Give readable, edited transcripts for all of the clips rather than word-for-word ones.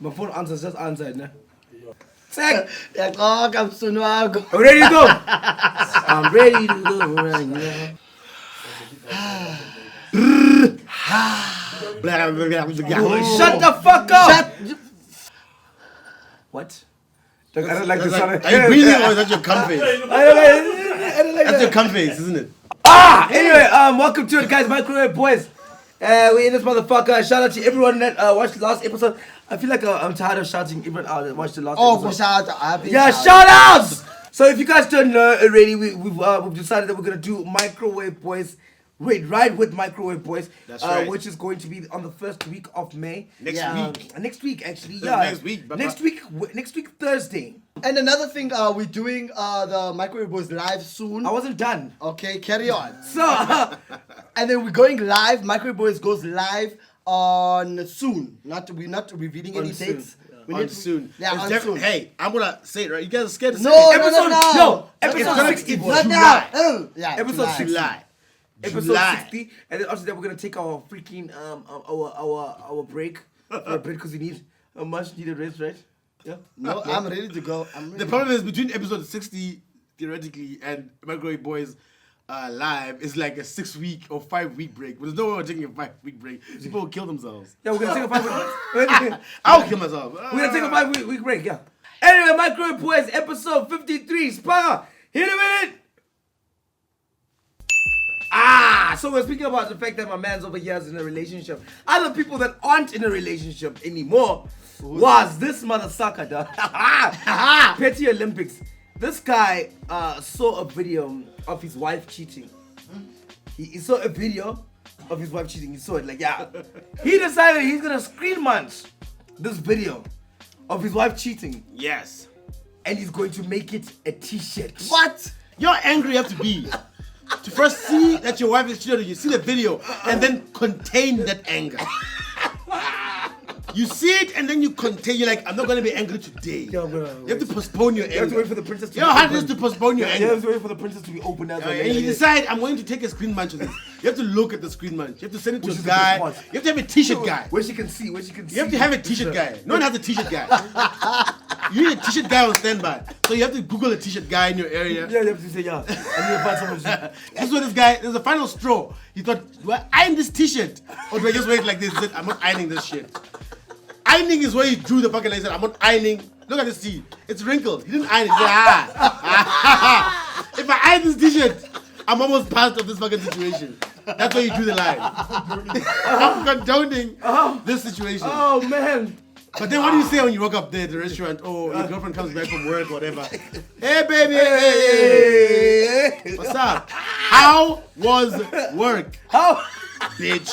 My phone answers just answered, ne? I'm ready to go. I'm ready to go right now. Shut the fuck up! What? I don't like the sound. Are you breathing or is that your cum face? I don't like That's your cum face, isn't it? Anyway, welcome to it, guys. MicroWave boys. We in this motherfucker. Shout out to everyone that watched the last episode. I feel like I'm tired of shouting everyone out that watched the last episode. Shout out. Yeah, shout outs! So if you guys don't know already, we've decided that we're gonna do MicroWave boys. Ride with MicroWave boys. That's right. Which is going to be on the first week of May. Next week, actually. Next week. Next week, Thursday. And another thing, we're doing the MicroWave boys live soon. I wasn't done. Okay, carry on. So, and then we're going live. MicroWave boys goes live on soon. We're not revealing any dates. On soon. Yeah, on soon. Hey, I'm gonna say it right. You guys are scared to say No, it. episode 60. Not now. Yeah, Episode 60. July. Episode 60, and then after that we're gonna take our freaking our break for a bit because we need a much needed rest, right? Yeah. No, I'm ready to go. The problem is between episode 60 theoretically and MicroWave Boys live is like a 6-week or 5-week break. But there's no way we're taking a 5-week break. People will kill themselves. Yeah, we're gonna take a 5-week. I'll kill myself. We're gonna take a 5-week break. Yeah. Anyway, MicroWave Boys episode 53. Spaga, hit him with it. So we're speaking about the fact that my man's over here is in a relationship. Other people that aren't in a relationship anymore was this mother sucker, dog. Petty Olympics. This guy saw a video of his wife cheating. He saw a video of his wife cheating. He saw it He decided he's gonna screen munch this video of his wife cheating. Yes. And he's going to make it a t-shirt. What? You're angry you have to be. To first see that your wife is cheating, you see the video and then contain that anger. You see it and then you contain. You're like, I'm not gonna be angry today. Yo, bro, you have to postpone your anger. You have to wait for the princess to be open. How hard is to postpone your anger? You have to wait for the princess to be open. And you decide, I'm going to take a screen munch of this. You have to look at the screen munch. You have to send it to a guy. You have to have a t-shirt guy. Where she can see. You have to have a t-shirt guy. No one has a t-shirt guy. You need a t-shirt guy on standby. So you have to Google a t-shirt guy in your area. Yeah, you have to say, I need to find someone. This is what this guy, there's a final straw. He thought, do I iron this t-shirt? Or do I just wait like this? He said, I'm not ironing this shit. Ironing is where he drew the fucking line. He said, I'm not ironing. Look at this tee. It's wrinkled. He didn't iron it. He said, if I iron this t-shirt, I'm almost past of this fucking situation. That's where you drew the line. I'm condoning this situation. Oh, man. But then what do you say when you walk up there at the restaurant or your girlfriend comes back from work or whatever? Hey, baby. Hey. What's up? How was work? How? Bitch.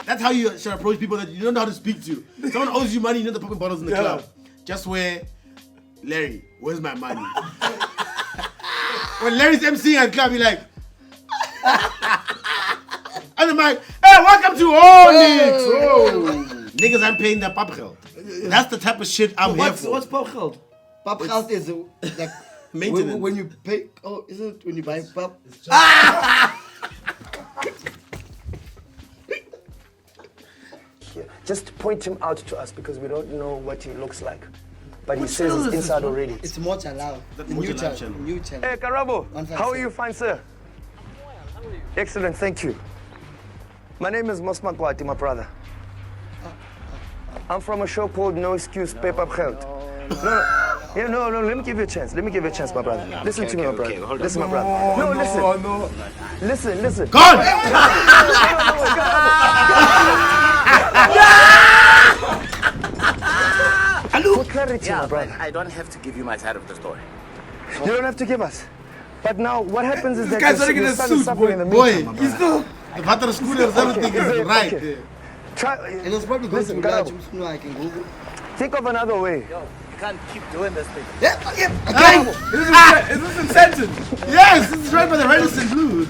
That's how you should approach people that you don't know how to speak to. Someone owes you money, you know the popping bottles in the club. Just where, Larry, where's my money? When Larry's emceeing at the club, you're like, and I'm like, hey, welcome to Onyx. Niggas, I'm paying the Papgeld. That's the type of shit I'm here for. What's Papgeld? Papgeld is like maintenance. When you pay, is it when you buy pap? Just point him out to us because we don't know what he looks like. But he says it's inside already. It's Mocha Lao. The new channel. Hey, Karabo. How are you, fine sir? Excellent, thank you. My name is Mosma Kwati, my brother. I'm from a show called No Excuse, Papgeld. No, let me give you a chance. Let me give you a chance, my brother. Listen to me, my brother. Listen, my brother. No, listen. Listen. Gone! For clarity, my brother. I don't have to give you my side of the story. You don't have to give us. But now, what happens is that your son is suffering in the meantime. He's still... The father of school and everything is right. Okay. And it's probably good to I can Google. Think of another way. Yo, you can't keep doing this thing. Is this incentive? Yes, this is right by the Renaissance Blues.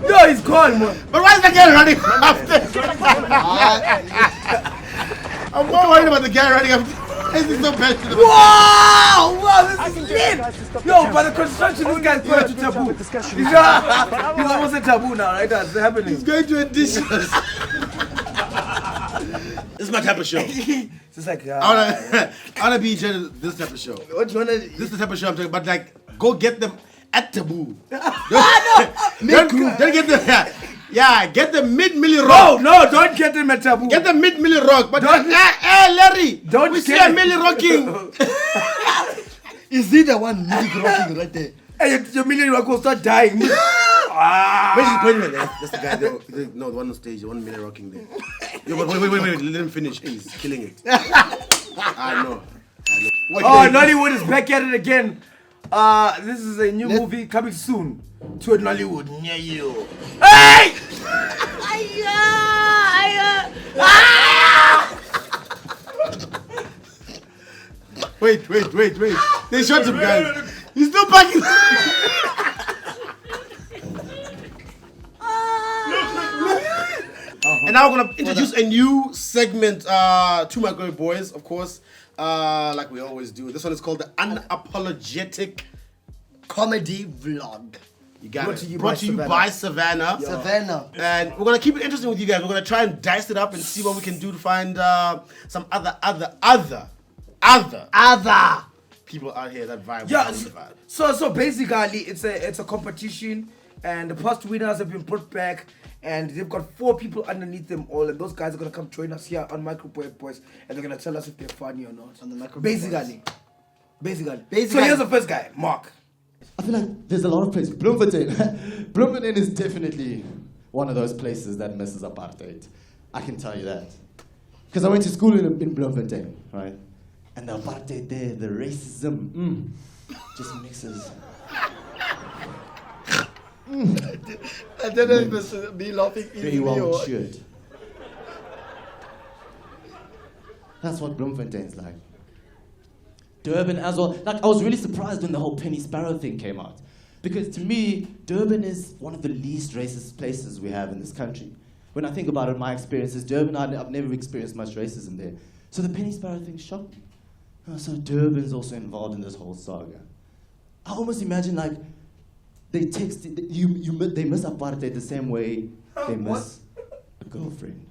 Yo, he's gone, man. But why is that guy running after? I'm more worried about the guy running after. This is so passionate. Wow, this is lit. Yo, by the construction, this guy's going to taboo. He's almost a taboo now, right? That's happening. He's going to auditions. This is my type of show. It's just like, I wanna be in this type of show. what you wanna? This is the type of show I'm talking about. Like, go get them at Taboo. Don't get them. Yeah, get the mid-milli rock. No, don't get them at Taboo. Get the mid-milli rock. But Don't- hey, Larry. Don't we see get a it. milli rocking. Is he the one really rocking right there? Hey, your million rock will start dying. Where's the appointment? That's the guy. The one on stage. The one milli rocking there. Yo, but wait. Let him finish. He's killing it. I know. Wait, Oh, Nollywood is back at it again. This is a new movie coming soon to a Nollywood near you. Hey! Wait. They shot him, guys. He's still packing. And now we're gonna introduce a new segment to MicroWave Boys, of course, like we always do. This one is called the Unapologetic Comedy vlog. You got Brought it. to you Brought by to you Savannah. by Savannah. Savannah. And we're gonna keep it interesting with you guys. We're gonna try and dice it up and see what we can do to find some other people out here that vibe. Yeah, with the vibe. so basically it's a competition, and the past winners have been brought back, and they've got 4 people underneath them all, and those guys are gonna come join us here on MicroWave Boys, and they're gonna tell us if they're funny or not. On the MicroWave Basically. Basically. So here's the first guy, Mark. I feel like there's a lot of places. Bloemfontein. Bloemfontein is definitely one of those places that misses apartheid. I can tell you that. Because I went to school in Bloemfontein, right? And the apartheid there, the racism, just mixes. I don't know if this is me laughing Very easily well or... matured. That's what Bloemfontein's like. Durban as well. Like, I was really surprised when the whole Penny Sparrow thing came out. Because to me, Durban is one of the least racist places we have in this country. When I think about it, my experiences, Durban, I've never experienced much racism there. So the Penny Sparrow thing shocked me. Oh, so Durban's also involved in this whole saga. I almost imagine like they they miss apartheid the same way they miss a girlfriend,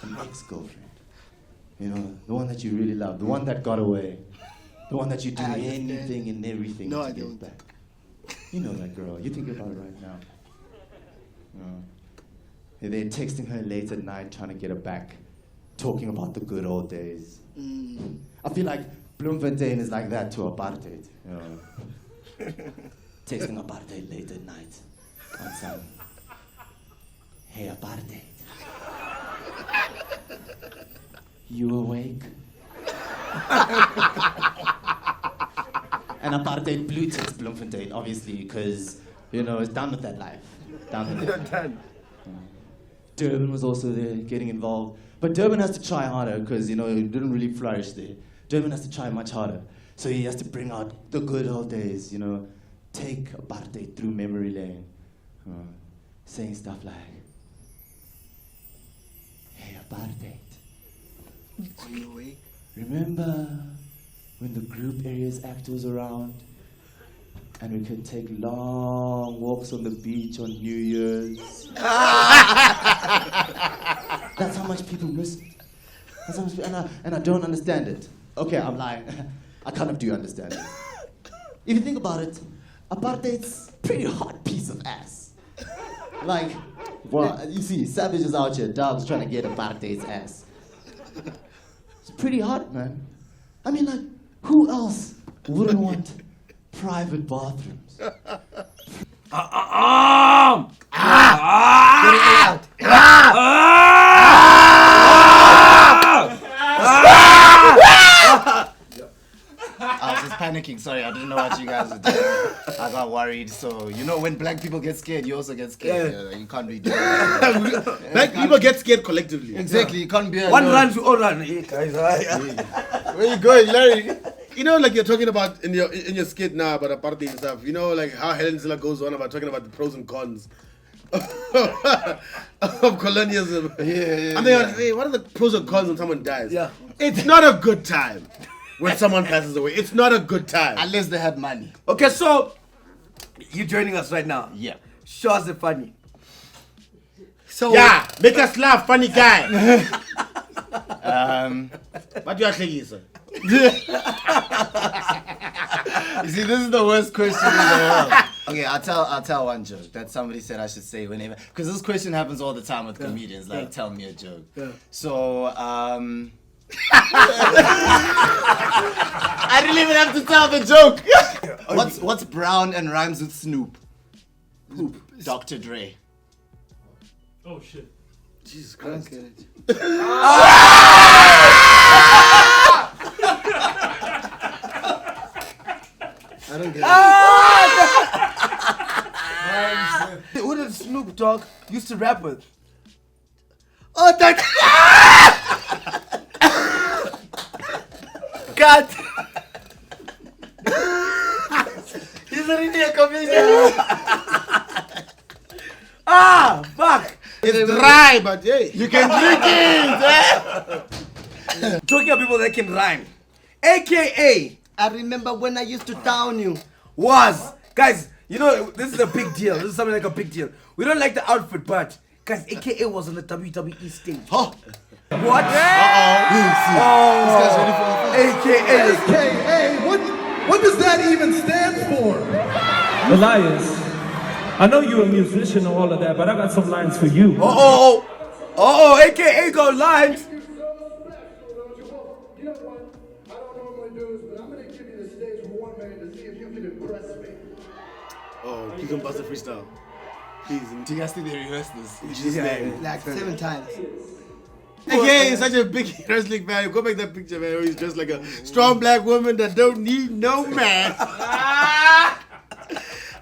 an ex-girlfriend. You know, the one that you really love, the one that got away, the one that you do I understand. anything and everything No, to I get don't. back. You know that girl. You think about it right now. And they're texting her late at night, trying to get her back, talking about the good old days. I feel like Bloemfontein is like that to apartheid. You know, texting apartheid late at night on some, hey apartheid, you awake? And apartheid blue ticks Bloemfontein, obviously, because, you know, it's done with that life. Done with that. Done. Durban was also there, getting involved. But Durban has to try harder, because, you know, it didn't really flourish there. Durban has to try much harder. So he has to bring out the good old days, you know, take apartheid through memory lane. Saying stuff like, hey, apartheid. On your way. Remember when the Group Areas Act was around and we could take long walks on the beach on New Year's? That's how much people miss it. That's how much, and I don't understand it. Okay, I'm lying. I kind of do understand it. If you think about it, apartheid's a pretty hot piece of ass. Like, well, you see, savages out here, dogs trying to get apartheid's ass. It's pretty hot, man. I mean, like, who else wouldn't want private bathrooms? I was just panicking. Sorry, I didn't know what you guys were doing. I got worried. So, you know, when black people get scared, you also get scared. Yeah, you can't be doing that. Black people get scared collectively. Exactly, you can't be One alone. runs, we all run. Hey, guys, Where you going, Larry? You know, like you're talking about in your skit now about apartheid and stuff. You know, like how Helen Zilla goes on about talking about the pros and cons of colonialism. Yeah. And they're like, hey, what are the pros and cons when someone dies? Yeah. It's not a good time when someone passes away. It's not a good time. Unless they had money. Okay, so you joining us right now. Yeah. Show us the funny. So, Yeah, make us laugh, funny guy. But you are sir. You see, this is the worst question in the world. Okay, I'll tell one joke that somebody said I should say whenever, because this question happens all the time with comedians. Like, tell me a joke. So, I didn't even have to tell the joke. What's brown and rhymes with Snoop? Poop. Dr. Dre. Oh shit. Jesus Christ. I don't get it. Who did Snoop Dogg used to rap with? Oh, that. God. He's already a comedian. Fuck! It's dry, but hey, You can drink it! Talking about people that can rhyme. AKA I remember when I used to down you. was, guys, you know, this is a big deal. This is something like a big deal. We don't like the outfit, but, guys, AKA was on the WWE stage. Oh. What? AKA. Hey, what does that even stand for? Elias, I know you're a musician and all of that, but I got some lines for you. AKA go lines. oh, please don't bust the freestyle. Please. Do you guys think they rehearsed this? Like 7 times. Again, he's such a big wrestling fan. Go back that picture, man. Where he's just like a strong black woman that don't need no man.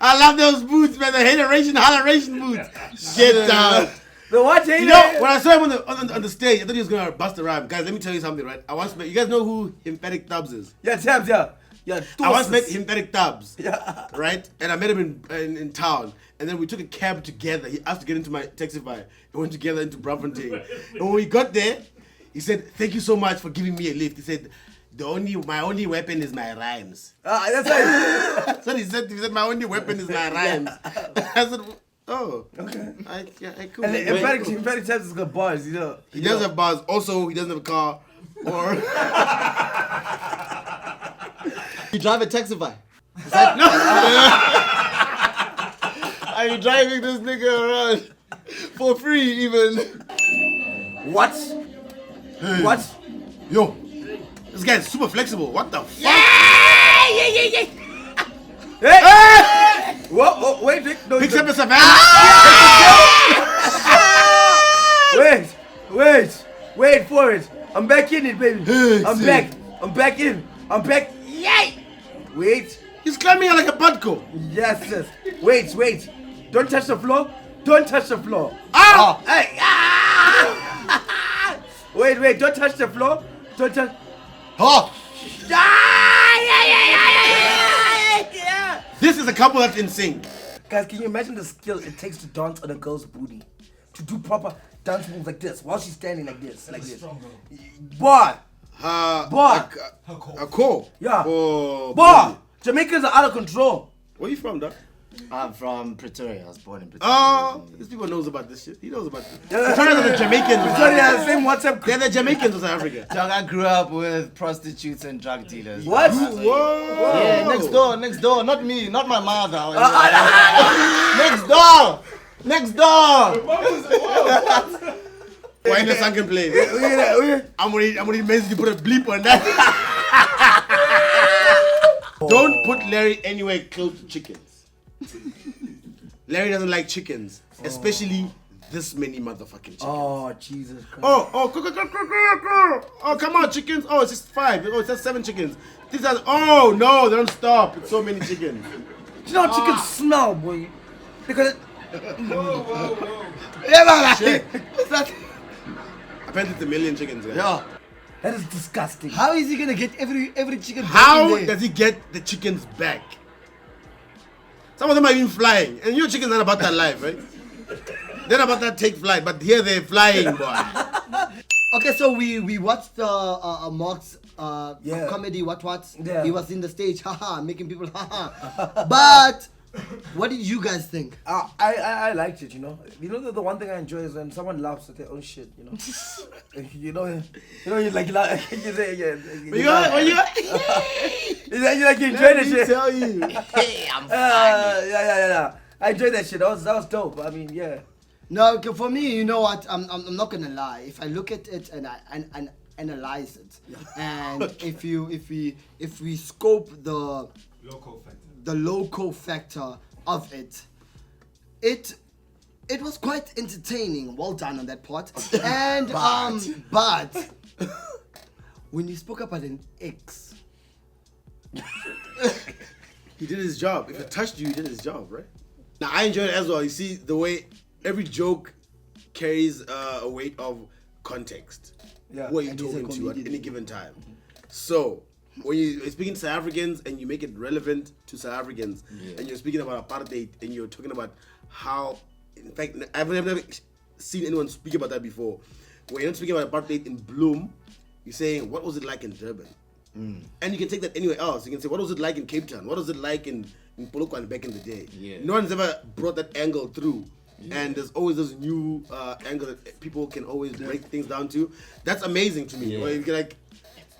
I love those boots, man. The hateration, holleration boots. Get down. The what? You know, when I saw him on the stage, I thought he was gonna bust a rhyme. Guys, let me tell you something, right? I once met. You guys know who Emphatic Tubbs is? Yeah, Tabs, yeah. Yeah, I once met Emphatic Tubbs. Yeah. Right? And I met him in town. And then we took a cab together. He asked to get into my Taxify. We went together into Braamfontein. And when we got there, he said, "Thank you so much for giving me a lift." He said, my only weapon is my rhymes. That's right. That's what he said. He said, my only weapon is my rhymes. I said, oh. Okay. I cool. And Emphatic Tabs has got bars, you know. He does have bars. Also, he doesn't have a car. Or You drive a Taxify. are you driving this nigga around for free even? What? What? Yo, this guy's super flexible. What the fuck? Hey! Whoa, wait, no, Picks up a savannah. Wait for it. I'm back in it, baby. I'm back in. Yay! Wait. He's climbing out like a butko. Yes. Wait. Don't touch the floor. Ah! Hey. Wait. Don't touch the floor. Don't touch. Oh! Yeah. This is a couple that's in sync. Guys, can you imagine the skill it takes to dance on a girl's booty? To do proper dance moves like this while she's standing like this. Boy. A core. Yeah. Oh, Boy. Jamaicans are out of control. Where you from, dog? I'm from Pretoria. I was born in Pretoria. Oh, these people knows about this shit. He knows about this. Pretoria are the Jamaicans. Sorry, same WhatsApp. They're the Jamaicans of South Africa. Dog, I grew up with prostitutes and drug dealers. What? Whoa. Yeah, next door. Not me, not my mother. Next door. Why in the sunken place? I'm gonna basically put a bleep on that. Don't put Larry anywhere close to chickens. Larry doesn't like chickens, especially this many motherfucking chickens. Oh, Jesus Christ. Oh, come on, chickens. Oh, it's just 5. Oh, it's just 7 chickens. These are. Oh no, they don't stop. It's so many chickens. You know how chickens smell, boy? Because. Shit. Apparently, it's 1 million chickens. Guys. Yeah. That is disgusting. How is he gonna get every chicken? How back in there? does he get the chickens back? Some of them are even flying, and your chickens are about that life, right? They're about that take flight, but here they're flying, boy. Okay, so we watched Mark's Yeah. comedy. What? Yeah. He was in the stage, haha, making people haha. But What did you guys think? I liked it, you know. You know the one thing I enjoy is when someone laughs at their own shit, you know. you you like you say you enjoy the shit. Tell you. Hey, I'm yeah. I enjoyed that shit. That was dope. I mean, yeah. No, okay, for me, you know what? I'm not gonna lie. If I look at it and I analyze it, and if we scope the local factor of it was quite entertaining. Well done on that part. And but when you spoke about an X, He did his job. If it touched you, he did his job, right? Now I enjoyed it as well. You see the way every joke carries a weight of context. Yeah. Who are you And he's a talking to at comedian. any given time? So when you're speaking to South Africans and you make it relevant to South Africans, and you're speaking about apartheid and you're talking about how, in fact, I've never seen anyone speak about that before. When you're not speaking about apartheid in Bloom, you're saying, what was it like in Durban? And you can take that anywhere else. You can say, what was it like in Cape Town? What was it like in Polokwane back in the day? Yeah. No one's ever brought that angle through. And there's always this new angle that people can always break things down to. That's amazing to me. Where you can, like,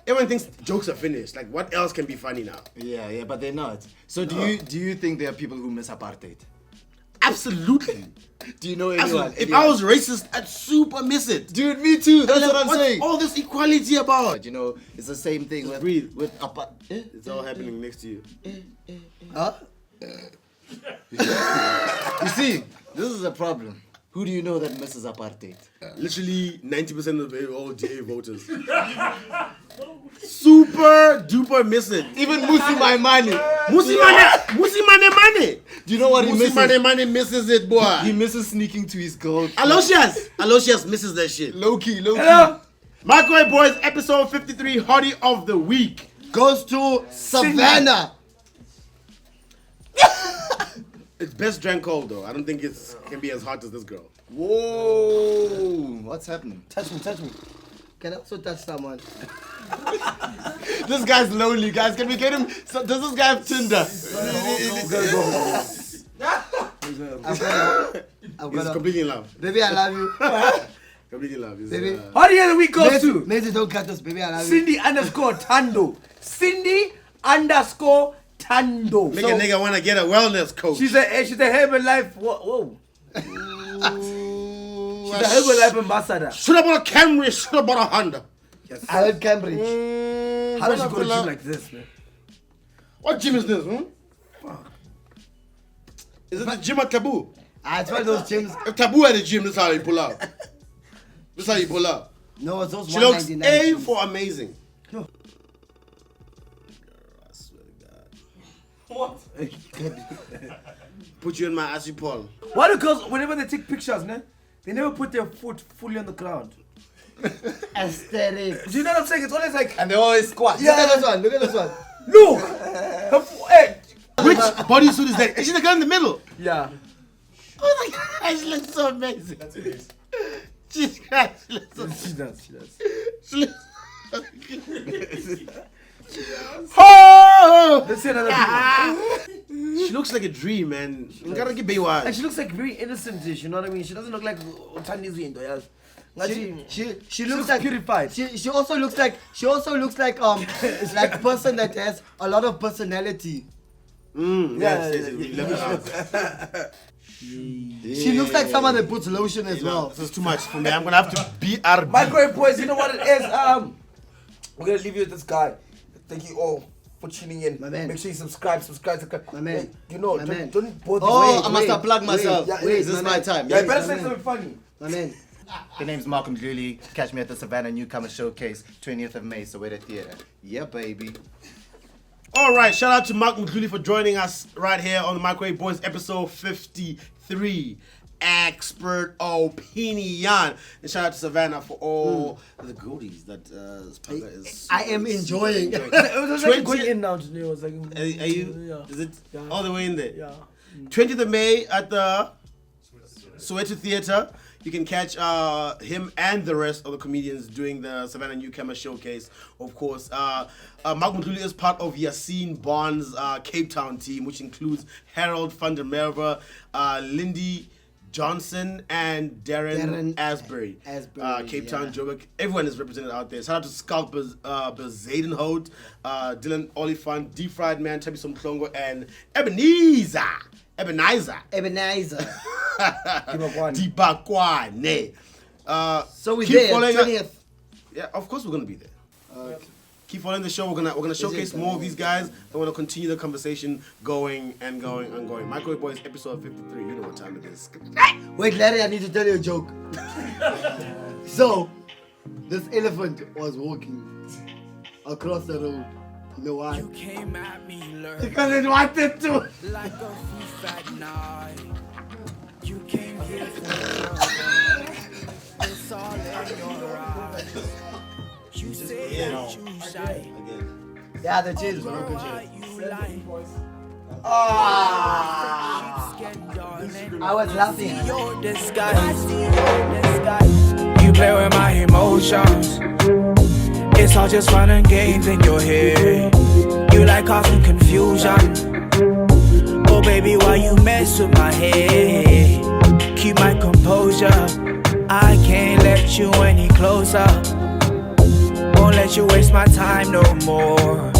everyone thinks jokes are finished. Like, what else can be funny now? Yeah, but they're not. So do you think there are people who miss apartheid? Absolutely. Do you know anyone? Absolutely. If I was racist, I'd super miss it. Dude, me too. That's Like, what I'm what's saying. all this equality about? But you know, it's the same thing with breathe. apartheid. It's all happening next to you. huh? You see, this is a problem. Who do you know that misses apartheid? Literally 90% of all DA voters. Super duper miss it. Even Musi Maimane. Musi Mane. Do you know what he Musi misses? Mane misses it, boy. He misses sneaking to his girl. Aloysius misses that shit. Low key. Hello. MicroWave Boys, episode 53, Hottie of the Week. Goes to Savannah. It's best drank cold though. I don't think it can be as hot as this girl. Whoa, what's happening? Touch me. Can I also touch someone? This guy's lonely, guys. Can we get him? So, does this guy have Tinder? I've He's got completely in love. Baby, I love you. Completely in love. He's, Baby. Hottie of the week goes to Maisie, don't cut us, baby, I love you. Cindy_Tando. Cindy_Tando. Make a nigga wanna get a wellness coach. She's a Herbalife. Whoa. She's a Herbalife ambassador. Should have bought a Camry, should have bought a Honda. I heard Cambridge. How does she go to gym like this, man? What gym is this? Is it the gym at Taboo? It's one of those gyms. If Taboo at the gym, this is how you pull out. This is how you pull out. No, it's those She looks 199 A gyms. for amazing. No. I swear to God. What? Put you in my assy Paul. Why do girls, whenever they take pictures, man, they never put their foot fully on the ground? Aesthetic. Do you know what I'm saying? It's always like, And they always squat. Look at this one. Look at this one. look! Her hey. Which bodysuit is that? Is she the girl in the middle? Yeah. Oh my God, she looks so amazing. That's it. Jesus Christ, she looks so She does. She looks oh! Let's see another video. She looks like a dream, man. You gotta give Baywatch. And she looks like very innocent-ish, you know what I mean? She doesn't look like Chinese window, yes. She looks looks like purified. She also looks like like like person that has a lot of personality. Yes. She looks like someone that puts lotion as well. This is too much for me. I'm gonna have to BRB. MicroWave Boys, you know what it is? We're gonna leave you with this guy. Thank you all for tuning in. My man. Make sure you subscribe. My man. Hey, you know, My man. don't bother. Oh, I must have plugged myself. Yeah, Is this my time? Yeah, you better my say man. something funny. My man. The name's Malcolm Gluli. Catch me at the Savannah Newcomer Showcase, 20th of May, Soweto Theatre. Yeah, baby. All right, shout out to Mark McClooney for joining us right here on the MicroWave Boys episode 53. Expert opinion. And shout out to Savannah for all the goodies that Spagga is. I am enjoying. It was like 20 going in now today. It was like, Are you? Yeah. Is it Yeah. all the way in there? Yeah. 20th of May at the Soweto Theatre. You can catch him and the rest of the comedians doing the Savannah Newcomer Showcase, of course. Mark Mutulu is part of Yassine Barnes' Cape Town team, which includes Harold van der Merwe, Lindy Johnson, and Darren Asbury. Cape Town, Joburg. Everyone is represented out there. Shout out to Skulk Bezadenhout, Dylan Oliphant, Deep Fried Man, Tabi Somplongo, and Ebenezer. Dibakwane. So we're keep there, following 20th. Yeah, of course we're gonna be there. Keep following the show. We're gonna showcase more of these guys. I want to continue the conversation going and going and going. MicroWave Boys, episode 53. You know what time it is. Wait, Larry, I need to tell you a joke. So, this elephant was walking across the road. You know why? You came at me, Because it wanted to. like a thief at night. You came here for it's all in your eyes. You say that you shy. Yeah, the cheese, bro. Good Why cheese. you lie? I was laughing. Your disguise. You play with my emotions. It's all just fun and games in your head. You like causing confusion. Oh baby, why you mess with my head? Keep my composure. I can't let you any closer. Won't let you waste my time no more.